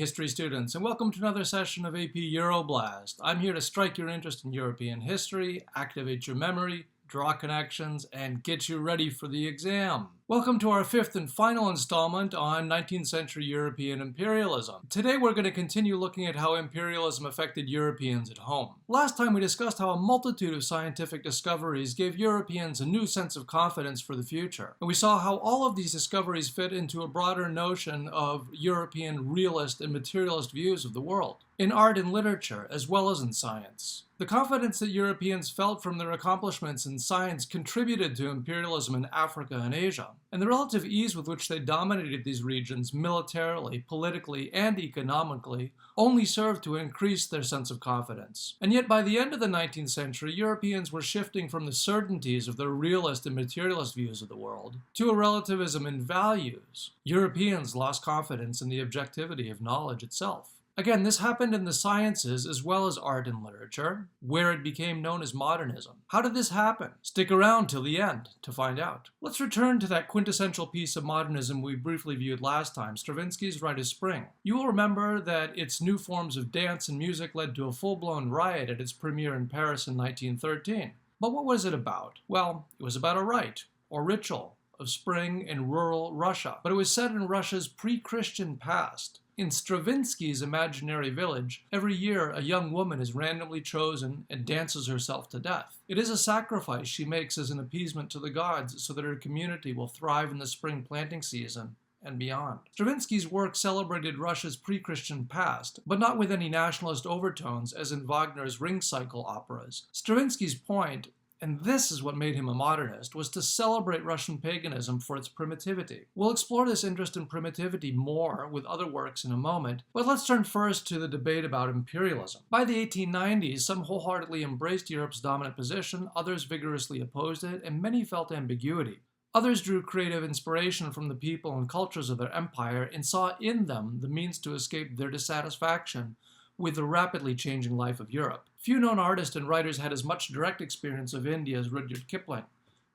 history students, and welcome to another session of AP Euroblast. I'm here to strike your interest in European history, activate your memory, draw connections, and get you ready for the exam. Welcome to our fifth and final installment on 19th century European imperialism. Today we're going to continue looking at how imperialism affected Europeans at home. Last time we discussed how a multitude of scientific discoveries gave Europeans a new sense of confidence for the future. And we saw how all of these discoveries fit into a broader notion of European realist and materialist views of the world, in art and literature, as well as in science. The confidence that Europeans felt from their accomplishments in science contributed to imperialism in Africa and Asia, and the relative ease with which they dominated these regions militarily, politically, and economically only served to increase their sense of confidence. And yet by the end of the 19th century, Europeans were shifting from the certainties of their realist and materialist views of the world to a relativism in values. Europeans lost confidence in the objectivity of knowledge itself. Again, this happened in the sciences as well as art and literature, where it became known as modernism. How did this happen? Stick around till the end to find out. Let's return to that quintessential piece of modernism we briefly viewed last time, Stravinsky's Rite of Spring. You will remember that its new forms of dance and music led to a full-blown riot at its premiere in Paris in 1913. But what was it about? Well, it was about a rite, or ritual, of spring in rural Russia. But it was set in Russia's pre-Christian past. In Stravinsky's imaginary village, every year a young woman is randomly chosen and dances herself to death. It is a sacrifice she makes as an appeasement to the gods so that her community will thrive in the spring planting season and beyond. Stravinsky's work celebrated Russia's pre-Christian past, but not with any nationalist overtones as in Wagner's Ring Cycle operas. Stravinsky's point, and this is what made him a modernist, was to celebrate Russian paganism for its primitivity. We'll explore this interest in primitivity more with other works in a moment, but let's turn first to the debate about imperialism. By the 1890s, some wholeheartedly embraced Europe's dominant position, others vigorously opposed it, and many felt ambiguity. Others drew creative inspiration from the people and cultures of their empire and saw in them the means to escape their dissatisfaction with the rapidly changing life of Europe. Few known artists and writers had as much direct experience of India as Rudyard Kipling,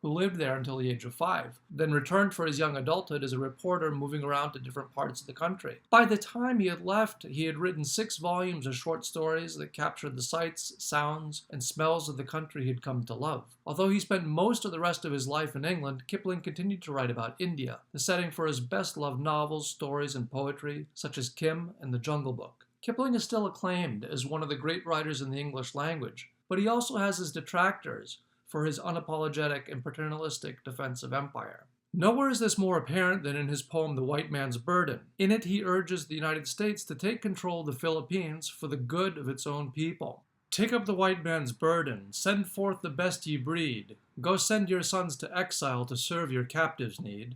who lived there until the age of 5, then returned for his young adulthood as a reporter moving around to different parts of the country. By the time he had left, he had written 6 volumes of short stories that captured the sights, sounds, and smells of the country he had come to love. Although he spent most of the rest of his life in England, Kipling continued to write about India, the setting for his best-loved novels, stories, and poetry, such as Kim and The Jungle Book. Kipling is still acclaimed as one of the great writers in the English language, but he also has his detractors for his unapologetic and paternalistic defense of empire. Nowhere is this more apparent than in his poem The White Man's Burden. In it, he urges the United States to take control of the Philippines for the good of its own people. Take up the white man's burden, send forth the best ye breed, go send your sons to exile to serve your captives' need,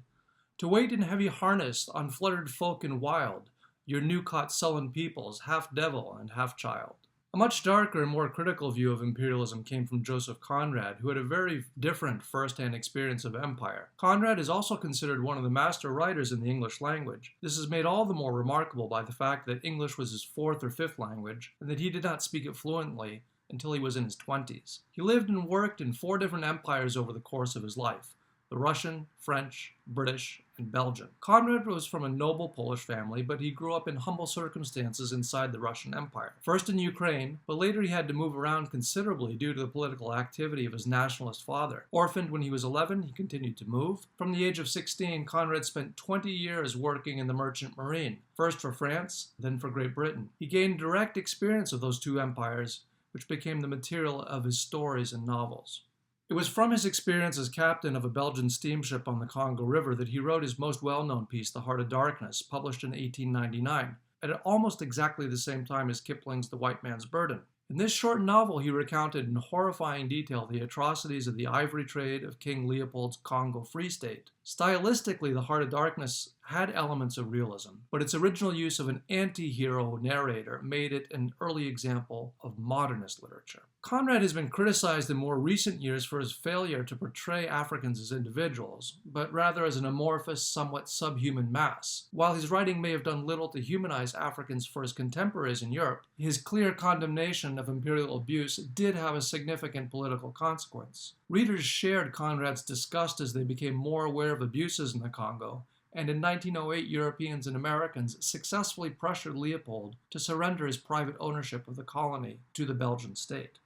to wait in heavy harness on fluttered folk and wild, your new-caught sullen peoples, half devil and half child. A much darker and more critical view of imperialism came from Joseph Conrad, who had a very different first-hand experience of empire. Conrad is also considered one of the master writers in the English language. This is made all the more remarkable by the fact that English was his 4th or 5th language, and that he did not speak it fluently until he was in his 20s. He lived and worked in 4 different empires over the course of his life: the Russian, French, British, and Belgian. Conrad was from a noble Polish family, but he grew up in humble circumstances inside the Russian Empire. First in Ukraine, but later he had to move around considerably due to the political activity of his nationalist father. Orphaned when he was 11, he continued to move. From the age of 16, Conrad spent 20 years working in the Merchant Marine, first for France, then for Great Britain. He gained direct experience of those 2 empires, which became the material of his stories and novels. It was from his experience as captain of a Belgian steamship on the Congo River that he wrote his most well-known piece, The Heart of Darkness, published in 1899, at almost exactly the same time as Kipling's The White Man's Burden. In this short novel, he recounted in horrifying detail the atrocities of the ivory trade of King Leopold's Congo Free State. Stylistically, The Heart of Darkness had elements of realism, but its original use of an anti-hero narrator made it an early example of modernist literature. Conrad has been criticized in more recent years for his failure to portray Africans as individuals, but rather as an amorphous, somewhat subhuman mass. While his writing may have done little to humanize Africans for his contemporaries in Europe, his clear condemnation of imperial abuse did have a significant political consequence. Readers shared Conrad's disgust as they became more aware of abuses in the Congo, and in 1908 Europeans and Americans successfully pressured Leopold to surrender his private ownership of the colony to the Belgian state.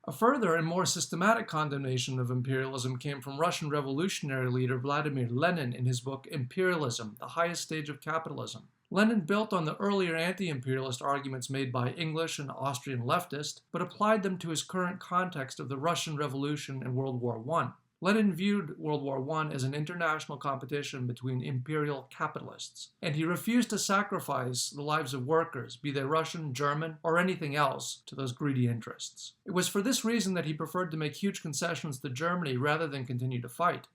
A further and more systematic condemnation of imperialism came from Russian revolutionary leader Vladimir Lenin in his book Imperialism, the Highest Stage of Capitalism. Lenin built on the earlier anti-imperialist arguments made by English and Austrian leftists, but applied them to his current context of the Russian Revolution and World War I. Lenin viewed World War I as an international competition between imperial capitalists, and he refused to sacrifice the lives of workers, be they Russian, German, or anything else, to those greedy interests. It was for this reason that he preferred to make huge concessions to Germany rather than continue to fight.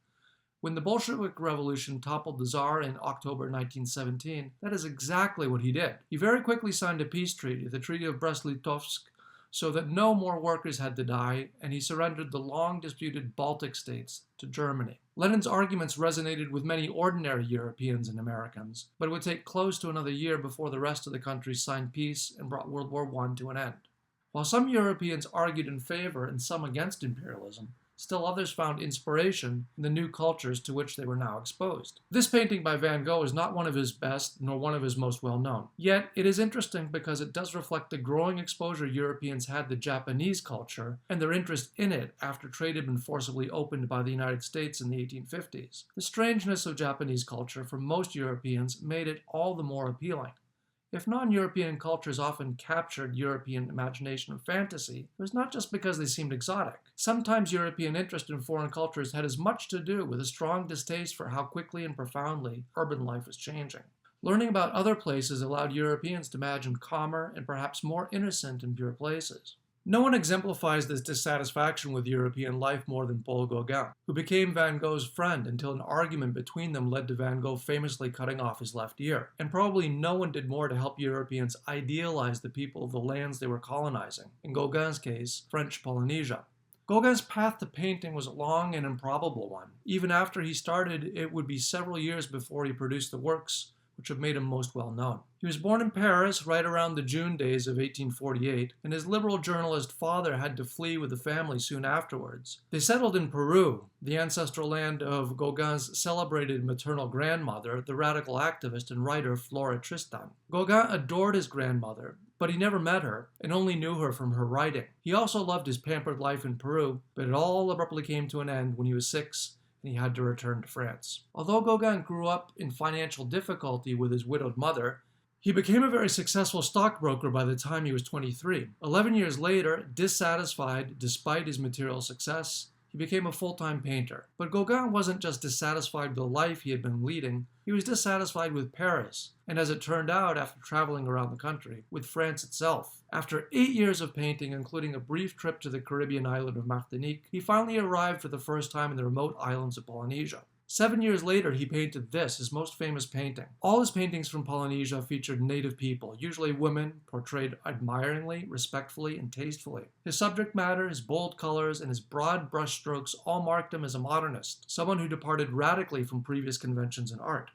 When the Bolshevik Revolution toppled the Tsar in October 1917, that is exactly what he did. He very quickly signed a peace treaty, the Treaty of Brest-Litovsk, so that no more workers had to die, and he surrendered the long-disputed Baltic states to Germany. Lenin's arguments resonated with many ordinary Europeans and Americans, but it would take close to another year before the rest of the countries signed peace and brought World War I to an end. While some Europeans argued in favor and some against imperialism, still others found inspiration in the new cultures to which they were now exposed. This painting by Van Gogh is not one of his best, nor one of his most well-known. Yet, it is interesting because it does reflect the growing exposure Europeans had to Japanese culture and their interest in it after trade had been forcibly opened by the United States in the 1850s. The strangeness of Japanese culture for most Europeans made it all the more appealing. If non-European cultures often captured European imagination and fantasy, it was not just because they seemed exotic. Sometimes European interest in foreign cultures had as much to do with a strong distaste for how quickly and profoundly urban life was changing. Learning about other places allowed Europeans to imagine calmer and perhaps more innocent and pure places. No one exemplifies this dissatisfaction with European life more than Paul Gauguin, who became Van Gogh's friend until an argument between them led to Van Gogh famously cutting off his left ear. And probably no one did more to help Europeans idealize the people of the lands they were colonizing, in Gauguin's case, French Polynesia. Gauguin's path to painting was a long and improbable one. Even after he started, it would be several years before he produced the works which have made him most well known. He was born in Paris right around the June days of 1848, and his liberal journalist father had to flee with the family soon afterwards. They settled in Peru, the ancestral land of Gauguin's celebrated maternal grandmother, the radical activist and writer Flora Tristan. Gauguin adored his grandmother, but he never met her and only knew her from her writing. He also loved his pampered life in Peru, but it all abruptly came to an end when he was 6 and he had to return to France. Although Gauguin grew up in financial difficulty with his widowed mother, he became a very successful stockbroker by the time he was 23. 11 years later, dissatisfied despite his material success, he became a full-time painter. But Gauguin wasn't just dissatisfied with the life he had been leading, he was dissatisfied with Paris, and as it turned out, after traveling around the country, with France itself. After 8 years of painting, including a brief trip to the Caribbean island of Martinique, he finally arrived for the first time in the remote islands of Polynesia. 7 years later, he painted this, his most famous painting. All his paintings from Polynesia featured native people, usually women, portrayed admiringly, respectfully, and tastefully. His subject matter, his bold colors, and his broad brushstrokes all marked him as a modernist, someone who departed radically from previous conventions in art.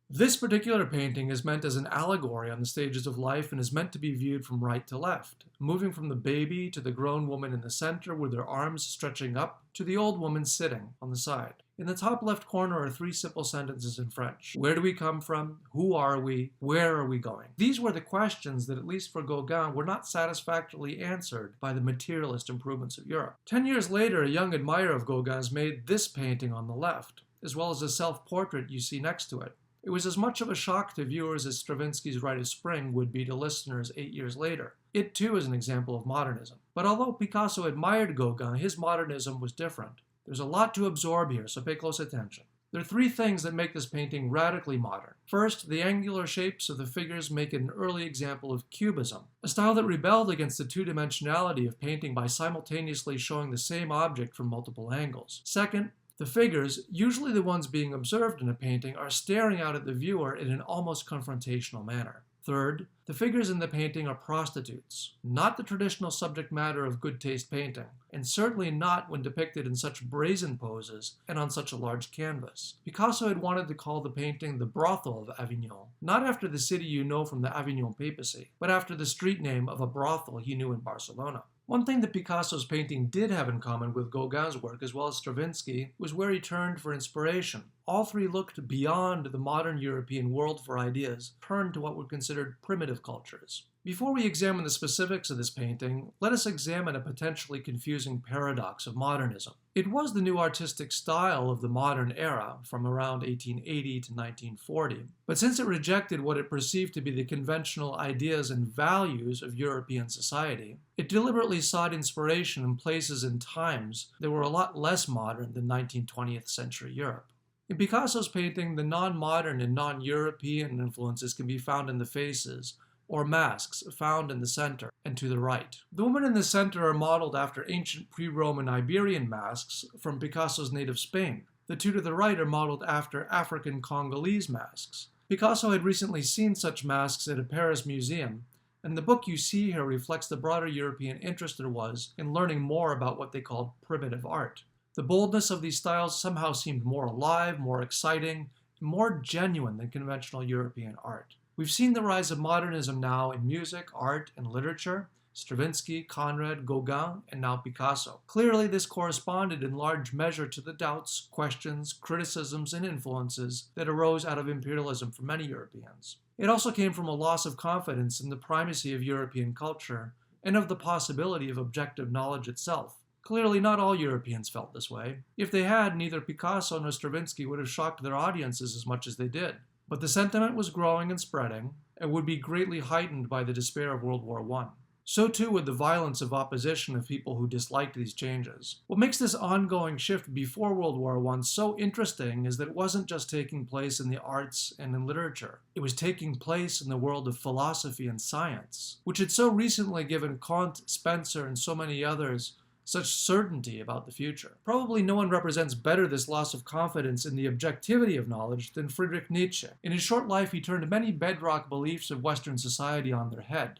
This particular painting is meant as an allegory on the stages of life and is meant to be viewed from right to left, moving from the baby to the grown woman in the center with their arms stretching up to the old woman sitting on the side. In the top left corner are 3 simple sentences in French. Where do we come from? Who are we? Where are we going? These were the questions that, at least for Gauguin, were not satisfactorily answered by the materialist improvements of Europe. 10 years later, a young admirer of Gauguin's made this painting on the left, as well as a self-portrait you see next to it. It was as much of a shock to viewers as Stravinsky's Rite of Spring would be to listeners 8 years later. It too is an example of modernism. But although Picasso admired Gauguin, his modernism was different. There's a lot to absorb here, so pay close attention. There are 3 things that make this painting radically modern. First, the angular shapes of the figures make it an early example of cubism, a style that rebelled against the two-dimensionality of painting by simultaneously showing the same object from multiple angles. Second, the figures, usually the ones being observed in a painting, are staring out at the viewer in an almost confrontational manner. Third, the figures in the painting are prostitutes, not the traditional subject matter of good taste painting, and certainly not when depicted in such brazen poses and on such a large canvas. Picasso had wanted to call the painting the brothel of Avignon, not after the city you know from the Avignon papacy, but after the street name of a brothel he knew in Barcelona. One thing that Picasso's painting did have in common with Gauguin's work, as well as Stravinsky, was where he turned for inspiration. All three looked beyond the modern European world for ideas, turned to what were considered primitive cultures. Before we examine the specifics of this painting, let us examine a potentially confusing paradox of modernism. It was the new artistic style of the modern era, from around 1880 to 1940, but since it rejected what it perceived to be the conventional ideas and values of European society, it deliberately sought inspiration in places and times that were a lot less modern than 19th century Europe. In Picasso's painting, the non-modern and non-European influences can be found in the faces, or masks, found in the center and to the right. The women in the center are modeled after ancient pre-Roman Iberian masks from Picasso's native Spain. The two to the right are modeled after African Congolese masks. Picasso had recently seen such masks at a Paris museum, and the book you see here reflects the broader European interest there was in learning more about what they called primitive art. The boldness of these styles somehow seemed more alive, more exciting, and more genuine than conventional European art. We've seen the rise of modernism now in music, art, and literature, Stravinsky, Conrad, Gauguin, and now Picasso. Clearly, this corresponded in large measure to the doubts, questions, criticisms, and influences that arose out of imperialism for many Europeans. It also came from a loss of confidence in the primacy of European culture and of the possibility of objective knowledge itself. Clearly, not all Europeans felt this way. If they had, neither Picasso nor Stravinsky would have shocked their audiences as much as they did. But the sentiment was growing and spreading, and would be greatly heightened by the despair of World War I. So too would the violence of opposition of people who disliked these changes. What makes this ongoing shift before World War I so interesting is that it wasn't just taking place in the arts and in literature. It was taking place in the world of philosophy and science, which had so recently given Kant, Spencer, and so many others such certainty about the future. Probably no one represents better this loss of confidence in the objectivity of knowledge than Friedrich Nietzsche. In his short life, he turned many bedrock beliefs of Western society on their head.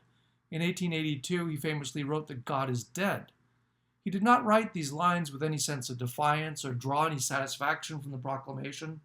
In 1882, he famously wrote that God is dead. He did not write these lines with any sense of defiance or draw any satisfaction from the proclamation,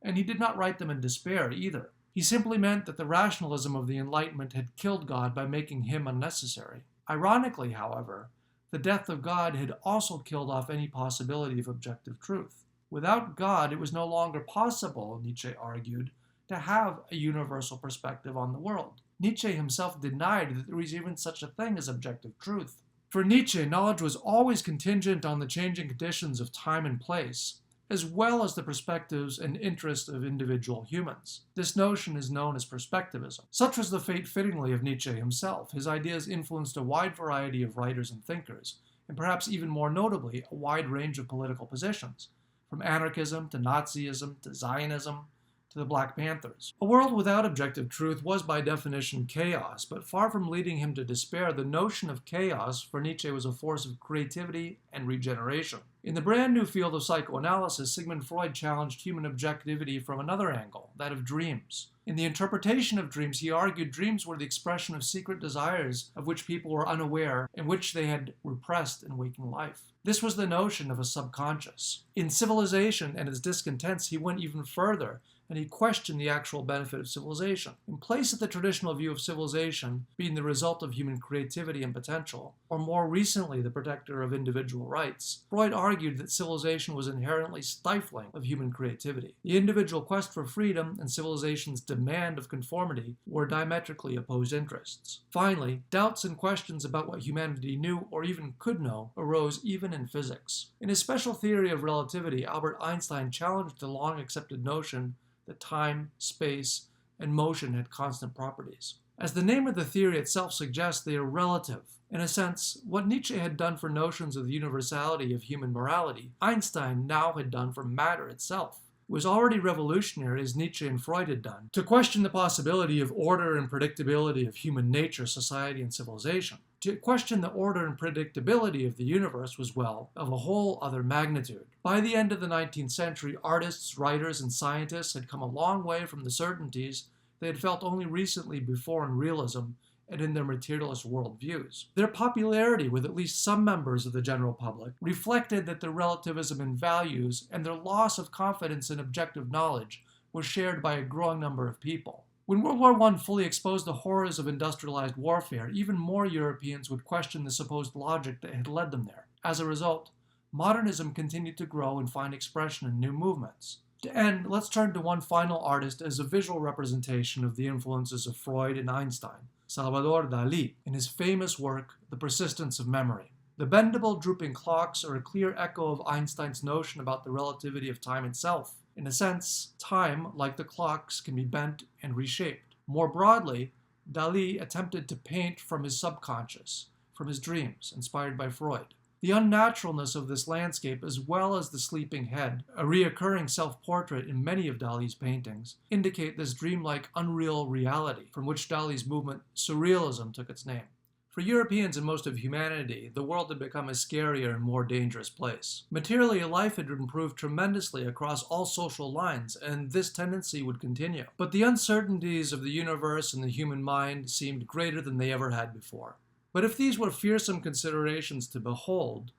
and he did not write them in despair either. He simply meant that the rationalism of the Enlightenment had killed God by making him unnecessary. Ironically, however, the death of God had also killed off any possibility of objective truth. Without God, it was no longer possible, Nietzsche argued, to have a universal perspective on the world. Nietzsche himself denied that there was even such a thing as objective truth. For Nietzsche, knowledge was always contingent on the changing conditions of time and place, as well as the perspectives and interests of individual humans. This notion is known as Perspectivism. Such was the fate, fittingly, of Nietzsche himself. His ideas influenced a wide variety of writers and thinkers, and perhaps even more notably, a wide range of political positions, from anarchism to Nazism to Zionism to the Black Panthers. A world without objective truth was by definition chaos, but far from leading him to despair, the notion of chaos for Nietzsche was a force of creativity and regeneration. In the brand new field of psychoanalysis, Sigmund Freud challenged human objectivity from another angle, that of dreams. In the interpretation of dreams, he argued dreams were the expression of secret desires of which people were unaware and which they had repressed in waking life. This was the notion of a subconscious. In Civilization and its discontents, he went even further, and he questioned the actual benefit of civilization. In place of the traditional view of civilization being the result of human creativity and potential, or more recently the protector of individual rights, Freud argued that civilization was inherently stifling of human creativity. The individual quest for freedom and civilization's demand of conformity were diametrically opposed interests. Finally, doubts and questions about what humanity knew or even could know arose even in physics. In his special theory of relativity, Albert Einstein challenged the long-accepted notion that time, space, and motion had constant properties. As the name of the theory itself suggests, they are relative. In a sense, what Nietzsche had done for notions of the universality of human morality, Einstein now had done for matter itself. It was already revolutionary, as Nietzsche and Freud had done, to question the possibility of order and predictability of human nature, society, and civilization. To question the order and predictability of the universe was, well, of a whole other magnitude. By the end of the 19th century, artists, writers, and scientists had come a long way from the certainties they had felt only recently before in realism and in their materialist worldviews. Their popularity with at least some members of the general public reflected that their relativism in values and their loss of confidence in objective knowledge was shared by a growing number of people. When World War I fully exposed the horrors of industrialized warfare, even more Europeans would question the supposed logic that had led them there. As a result, modernism continued to grow and find expression in new movements. To end, let's turn to one final artist as a visual representation of the influences of Freud and Einstein, Salvador Dali, in his famous work, The Persistence of Memory. The bendable, drooping clocks are a clear echo of Einstein's notion about the relativity of time itself. In a sense, time, like the clocks, can be bent and reshaped. More broadly, Dali attempted to paint from his subconscious, from his dreams, inspired by Freud. The unnaturalness of this landscape, as well as the sleeping head, a reoccurring self-portrait in many of Dali's paintings, indicate this dreamlike, unreal reality from which Dali's movement, Surrealism, took its name. For Europeans and most of humanity, the world had become a scarier and more dangerous place. Materially, life had improved tremendously across all social lines, and this tendency would continue. But the uncertainties of the universe and the human mind seemed greater than they ever had before. But if these were fearsome considerations to behold,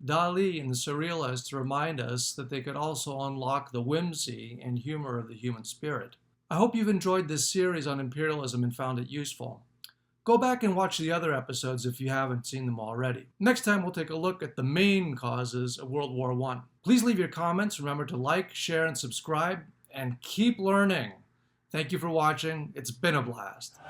Dali and the Surrealists remind us that they could also unlock the whimsy and humor of the human spirit. I hope you've enjoyed this series on imperialism and found it useful. Go back and watch the other episodes if you haven't seen them already. Next time we'll take a look at the main causes of World War I. Please leave your comments, remember to like, share, and subscribe, and keep learning. Thank you for watching. It's been a blast.